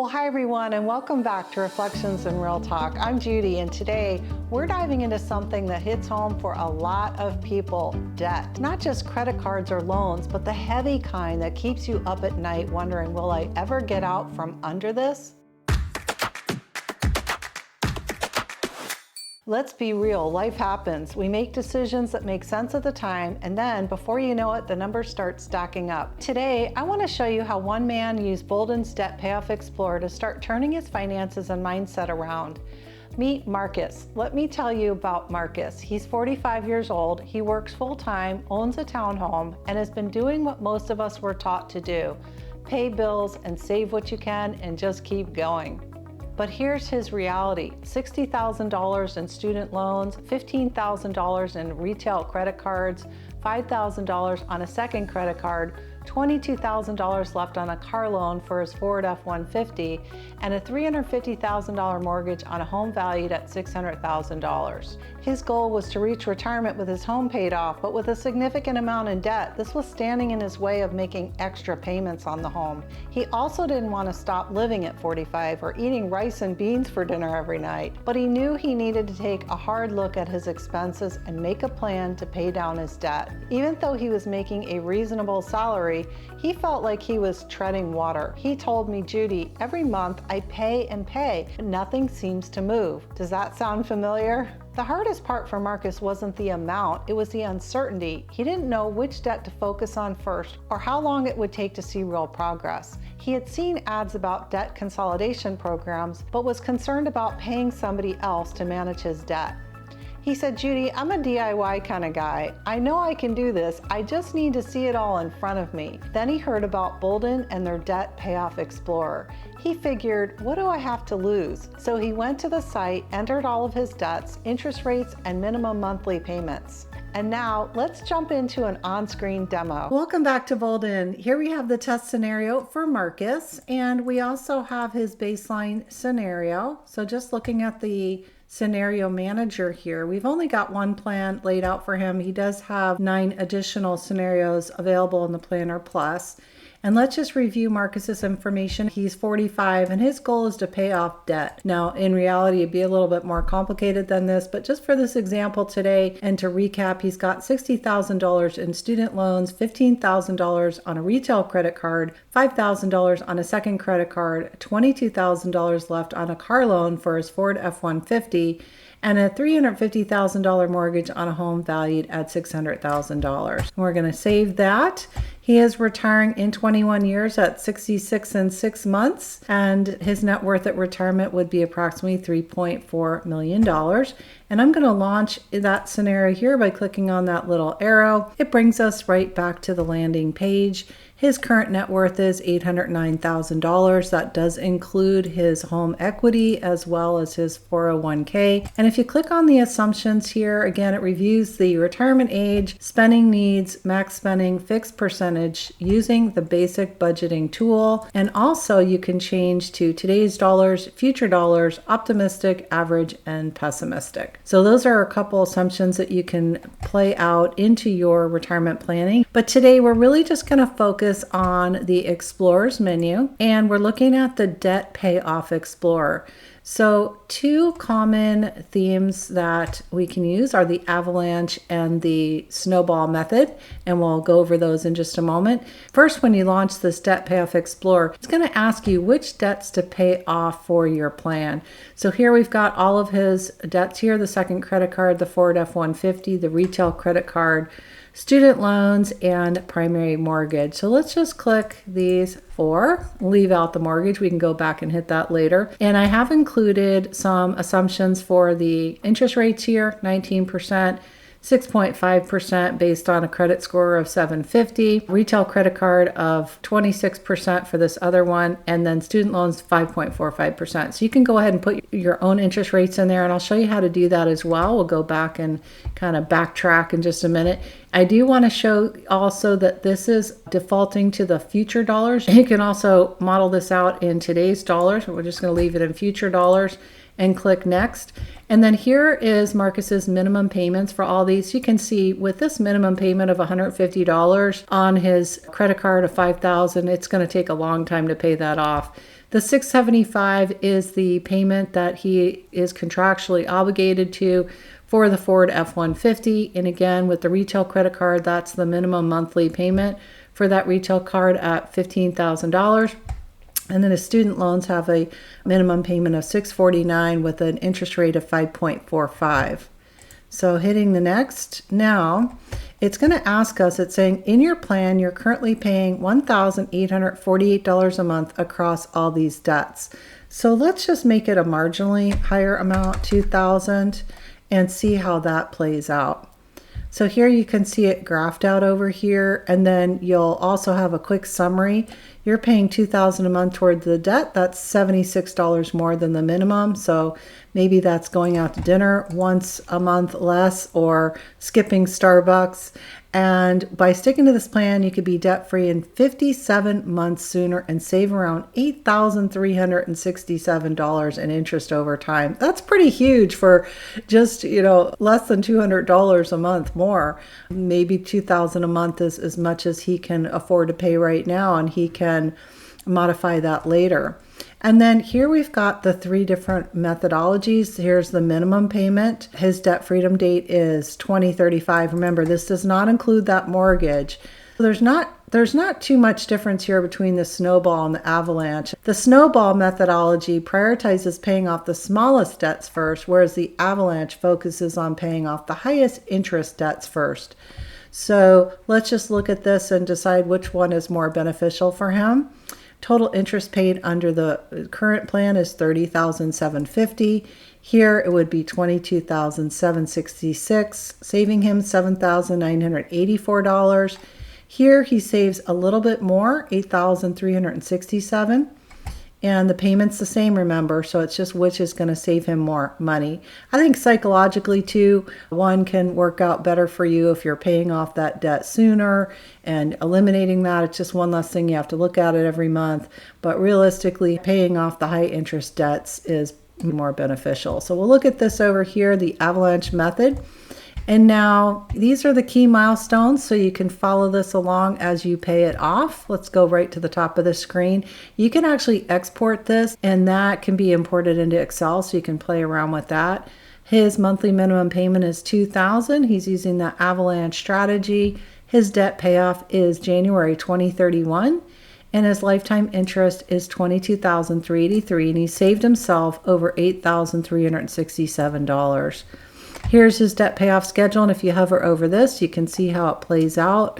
Well, hi everyone, and welcome back to Reflections in Real Talk. I'm Judy, and today we're diving into something that hits home for a lot of people: debt. Not just credit cards or loans, but the heavy kind that keeps you up at night wondering, will I ever get out from under this? Let's be real, life happens. We make decisions that make sense at the time, and then before you know it, the numbers start stacking up. Today, I want to show you how one man used Boldin's Debt Payoff Explorer to start turning his finances and mindset around. Meet Marcus. Let me tell you about Marcus. He's 45 years old, he works full-time, owns a townhome, and has been doing what most of us were taught to do: pay bills and save what you can and just keep going. But here's his reality: $60,000 in student loans, $15,000 in retail credit cards, $5,000 on a second credit card, $22,000 left on a car loan for his Ford F-150, and a $350,000 mortgage on a home valued at $600,000. His goal was to reach retirement with his home paid off, but with a significant amount in debt, this was standing in his way of making extra payments on the home. He also didn't want to stop living at 45 or eating rice and beans for dinner every night, but he knew he needed to take a hard look at his expenses and make a plan to pay down his debt. Even though he was making a reasonable salary, he felt like he was treading water. He told me, "Judy, every month I pay and pay, but nothing seems to move." Does that sound familiar? The hardest part for Marcus wasn't the amount, it was the uncertainty. He didn't know which debt to focus on first or how long it would take to see real progress. He had seen ads about debt consolidation programs, but was concerned about paying somebody else to manage his debt. He said, "Judy, I'm a DIY kind of guy. I know I can do this. I just need to see it all in front of me." Then he heard about Boldin and their Debt Payoff Explorer. He figured, what do I have to lose? So he went to the site, entered all of his debts, interest rates, and minimum monthly payments. And now let's jump into an on-screen demo. Welcome back to Boldin. Here we have the test scenario for Marcus, and we also have his baseline scenario. So just looking at the scenario manager here, we've only got one plan laid out for him. He does have 9 additional scenarios available in the Planner Plus. And let's just review Marcus's information. He's 45 and his goal is to pay off debt. Now, in reality, it'd be a little bit more complicated than this, but just for this example today, and to recap, he's got $60,000 in student loans, $15,000 on a retail credit card, $5,000 on a second credit card, $22,000 left on a car loan for his Ford F-150, and a $350,000 mortgage on a home valued at $600,000. We're going to save that. He is retiring in 21 years at 66 and 6 months, and his net worth at retirement would be approximately $3.4 million. And I'm going to launch that scenario here by clicking on that little arrow. It brings us right back to the landing page. His current net worth is $809,000. That does include his home equity as well as his 401k. And if you click on the assumptions here, again, it reviews the retirement age, spending needs, max spending, fixed percentage using the basic budgeting tool. And also you can change to today's dollars, future dollars, optimistic, average, and pessimistic. So those are a couple assumptions that you can play out into your retirement planning. But today we're really just going to focus on the Explorer's menu, and we're looking at the Debt Payoff Explorer. So 2 common themes that we can use are the Avalanche and the Snowball method, and we'll go over those in just a moment. First, when you launch this Debt Payoff Explorer, it's going to ask you which debts to pay off for your plan. So here we've got all of his debts here: the second credit card, the Ford F-150, the retail credit card, student loans, and primary mortgage. So let's just click these 4, leave out the mortgage. We can go back and hit that later. And I have included some assumptions for the interest rates here: 19%, 6.5% based on a credit score of 750, retail credit card of 26% for this other one, and then student loans 5.45%. So you can go ahead and put your own interest rates in there, and I'll show you how to do that as well. We'll go back and kind of backtrack in just a minute. I do want to show also that this is defaulting to the future dollars. You can also model this out in today's dollars, but we're just going to leave it in future dollars and click next. And then here is Marcus's minimum payments for all these. You can see with this minimum payment of $150 on his credit card of $5,000, it's going to take a long time to pay that off. The $675 is the payment that he is contractually obligated to for the Ford F-150. And again, with the retail credit card, that's the minimum monthly payment for that retail card at $15,000. And then his student loans have a minimum payment of $649 with an interest rate of 5.45. So hitting the next. Now, it's going to ask us, it's saying, in your plan, you're currently paying $1,848 a month across all these debts. So let's just make it a marginally higher amount, $2,000, and see how that plays out. So here you can see it graphed out over here, and then you'll also have a quick summary. You're paying $2,000 a month toward the debt. That's $76 more than the minimum. So maybe that's going out to dinner once a month less or skipping Starbucks. And by sticking to this plan, you could be debt-free in 57 months sooner and save around $8,367 in interest over time. That's pretty huge for just, less than $200 a month more. Maybe $2,000 a month is as much as he can afford to pay right now, and he can modify that later. And then here we've got the 3 different methodologies. Here's the minimum payment. His debt freedom date is 2035. Remember, this does not include that mortgage. There's not too much difference here between the Snowball and the Avalanche. The Snowball methodology prioritizes paying off the smallest debts first, whereas the Avalanche focuses on paying off the highest interest debts first. So let's just look at this and decide which one is more beneficial for him. Total interest paid under the current plan is $30,750. Here it would be $22,766, saving him $7,984. Here he saves a little bit more, $8,367. And the payment's the same, remember, so it's just which is going to save him more money. I think psychologically, too, one can work out better for you if you're paying off that debt sooner and eliminating that. It's just one less thing you have to look at it every month. But realistically, paying off the high interest debts is more beneficial. So we'll look at this over here, the Avalanche method. And now these are the key milestones, so you can follow this along as you pay it off. Let's go right to the top of the screen. You can actually export this, and that can be imported into Excel, so you can play around with that. His monthly minimum payment is $2,000. He's using the Avalanche strategy. His debt payoff is January 2031, and his lifetime interest is $22,383, and he saved himself over $8,367. Here's his debt payoff schedule, and if you hover over this, you can see how it plays out.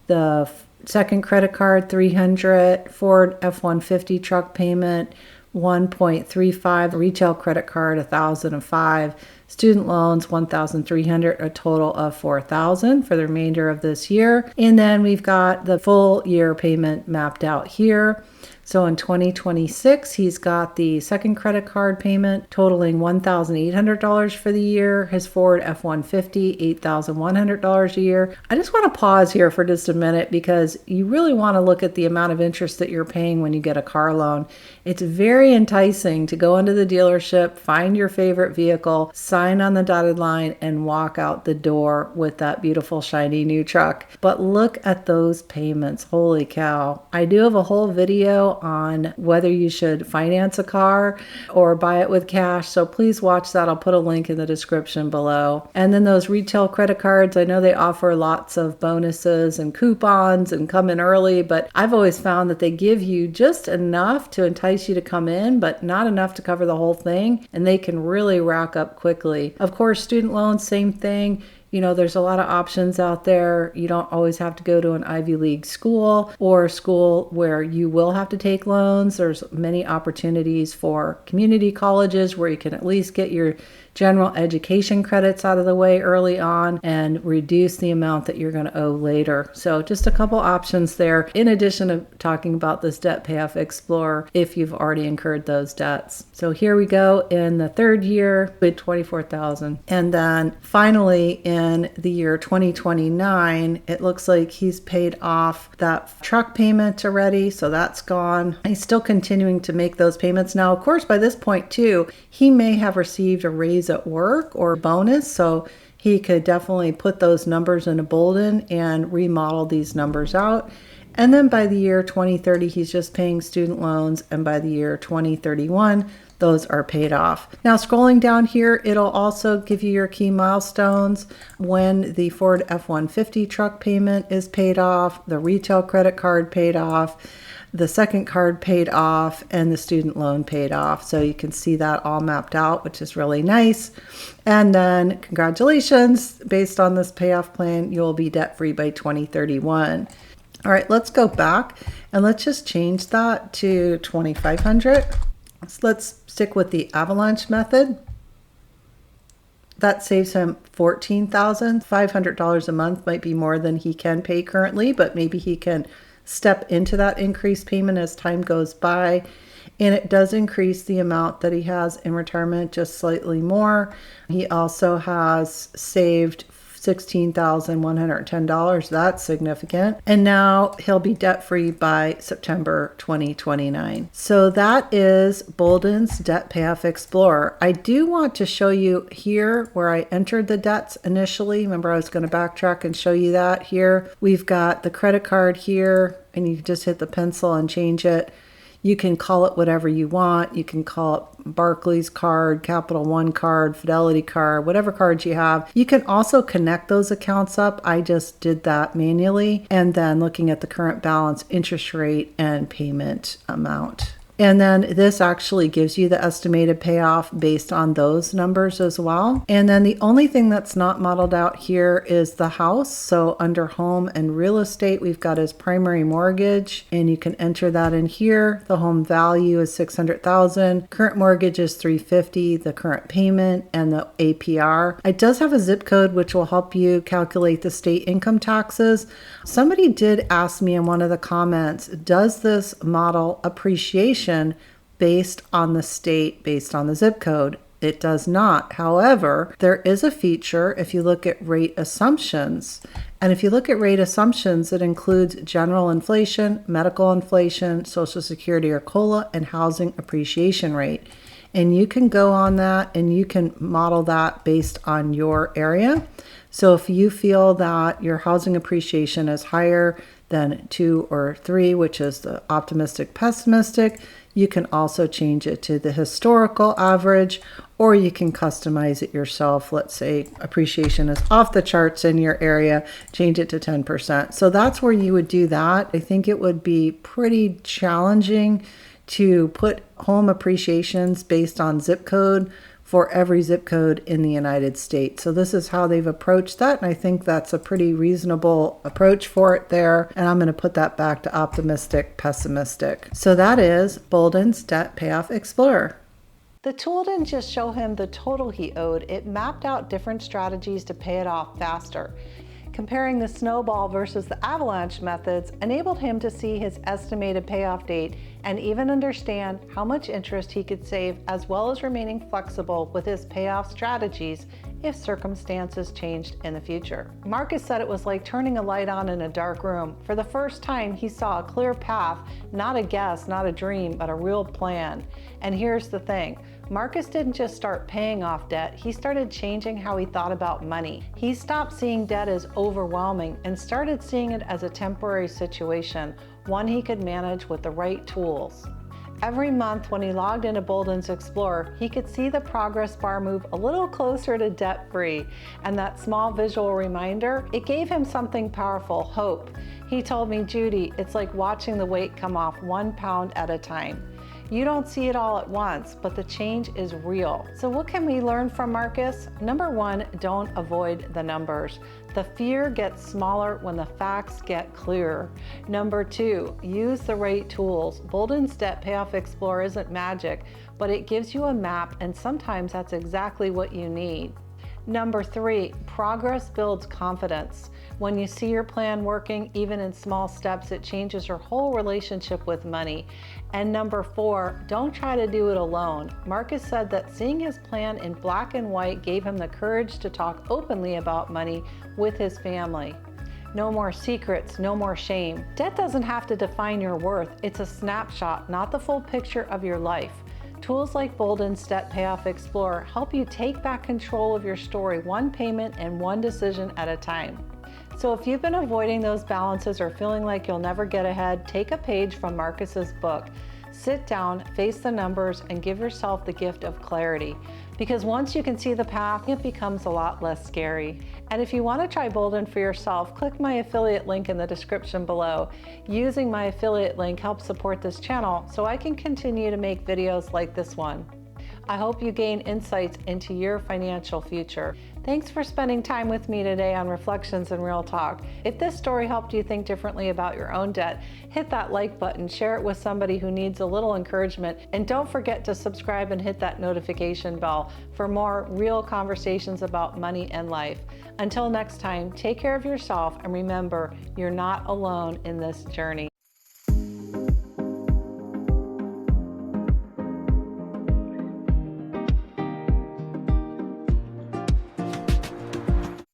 The second credit card, $300, Ford F-150 truck payment, $1.35, retail credit card, $1,005, student loans, $1,300, a total of $4,000 for the remainder of this year. And then we've got the full year payment mapped out here. So in 2026, he's got the second credit card payment totaling $1,800 for the year. His Ford F-150, $8,100 a year. I just want to pause here for just a minute because you really want to look at the amount of interest that you're paying when you get a car loan. It's very enticing to go into the dealership, find your favorite vehicle, sign on the dotted line, and walk out the door with that beautiful shiny new truck. But look at those payments. Holy cow. I do have a whole video on whether you should finance a car or buy it with cash, so please watch that. I'll put a link in the description below. And then those retail credit cards, I know they offer lots of bonuses and coupons and come in early, but I've always found that they give you just enough to entice you to come in, but not enough to cover the whole thing, and they can really rack up quickly. Of course, student loans, same thing. There's a lot of options out there. You don't always have to go to an Ivy League school or a school where you will have to take loans. There's many opportunities for community colleges where you can at least get your general education credits out of the way early on and reduce the amount that you're going to owe later. So just a couple options there, in addition to talking about this Debt Payoff Explorer if you've already incurred those debts. So here we go in the third year with $24,000. And then finally in the year 2029, it looks like he's paid off that truck payment already. So that's gone. He's still continuing to make those payments. Now, of course, by this point too, he may have received a raise at work or bonus, so he could definitely put those numbers into Boldin and remodel these numbers out. And then by the year 2030, he's just paying student loans. And by the year 2031, those are paid off. Now, scrolling down here, it'll also give you your key milestones, when the Ford F-150 truck payment is paid off, the retail credit card paid off, the second card paid off, and the student loan paid off. So you can see that all mapped out, which is really nice. And then congratulations, based on this payoff plan, you'll be debt-free by 2031. All right, let's go back and let's just change that to 2,500. So let's stick with the Avalanche method. That saves him $14,500 a month. Might be more than he can pay currently, but maybe he can step into that increased payment as time goes by. And it does increase the amount that he has in retirement just slightly more. He also has saved $16,110. That's significant. And now he'll be debt-free by September 2029. So that is Boldin's Debt Payoff Explorer. I do want to show you here where I entered the debts initially. Remember, I was going to backtrack and show you that here. We've got the credit card here, and you just hit the pencil and change it. You can call it whatever you want. You can call it Barclays card, Capital One card, Fidelity card, whatever cards you have. You can also connect those accounts up. I just did that manually. And then looking at the current balance, interest rate, and payment amount. And then this actually gives you the estimated payoff based on those numbers as well. And then the only thing that's not modeled out here is the house. So under home and real estate, we've got his primary mortgage, and you can enter that in here. The home value is $600,000. Current mortgage is $350,000, the current payment, and the APR. It does have a zip code, which will help you calculate the state income taxes. Somebody did ask me in one of the comments, does this model appreciation based on the state, based on the zip code? It does not. However, there is a feature if you look at rate assumptions. And if you look at rate assumptions, it includes general inflation, medical inflation, Social Security or COLA, and housing appreciation rate. And you can go on that and you can model that based on your area. So if you feel that your housing appreciation is higher than 2 or 3, which is the optimistic pessimistic, you can also change it to the historical average, or you can customize it yourself. Let's say appreciation is off the charts in your area, change it to 10%. So that's where you would do that. I think it would be pretty challenging to put home appreciations based on zip code for every zip code in the United States. So this is how they've approached that, and I think that's a pretty reasonable approach for it there. And I'm going to put that back to optimistic, pessimistic. So that is Boldin's Debt Payoff Explorer. The tool didn't just show him the total he owed, it mapped out different strategies to pay it off faster. Comparing the Snowball versus the Avalanche methods enabled him to see his estimated payoff date and even understand how much interest he could save, as well as remaining flexible with his payoff strategies if circumstances changed in the future. Marcus said it was like turning a light on in a dark room. For the first time, he saw a clear path, not a guess, not a dream, but a real plan. And here's the thing. Marcus didn't just start paying off debt, he started changing how he thought about money. He stopped seeing debt as overwhelming and started seeing it as a temporary situation, one he could manage with the right tools. Every month when he logged into Boldin's Explorer, he could see the progress bar move a little closer to debt-free. And that small visual reminder, it gave him something powerful, hope. He told me, Judy, it's like watching the weight come off 1 pound at a time. You don't see it all at once, but the change is real. So what can we learn from Marcus? Number 1, don't avoid the numbers. The fear gets smaller when the facts get clearer. Number 2, use the right tools. Boldin's Debt Payoff Explorer isn't magic, but it gives you a map, and sometimes that's exactly what you need. Number 3, progress builds confidence. When you see your plan working, even in small steps, it changes your whole relationship with money. And number 4, don't try to do it alone. Marcus said that seeing his plan in black and white gave him the courage to talk openly about money with his family. No more secrets, no more shame. Debt doesn't have to define your worth. It's a snapshot, not the full picture of your life. Tools like Boldin's Debt Payoff Explorer help you take back control of your story one payment and one decision at a time. So if you've been avoiding those balances or feeling like you'll never get ahead, take a page from Marcus's book. Sit down, face the numbers, and give yourself the gift of clarity. Because once you can see the path, it becomes a lot less scary. And if you want to try Boldin for yourself, click my affiliate link in the description below. Using my affiliate link helps support this channel so I can continue to make videos like this one. I hope you gain insights into your financial future. Thanks for spending time with me today on Reflections and Real Talk. If this story helped you think differently about your own debt, hit that like button, share it with somebody who needs a little encouragement, and don't forget to subscribe and hit that notification bell for more real conversations about money and life. Until next time, take care of yourself and remember, you're not alone in this journey.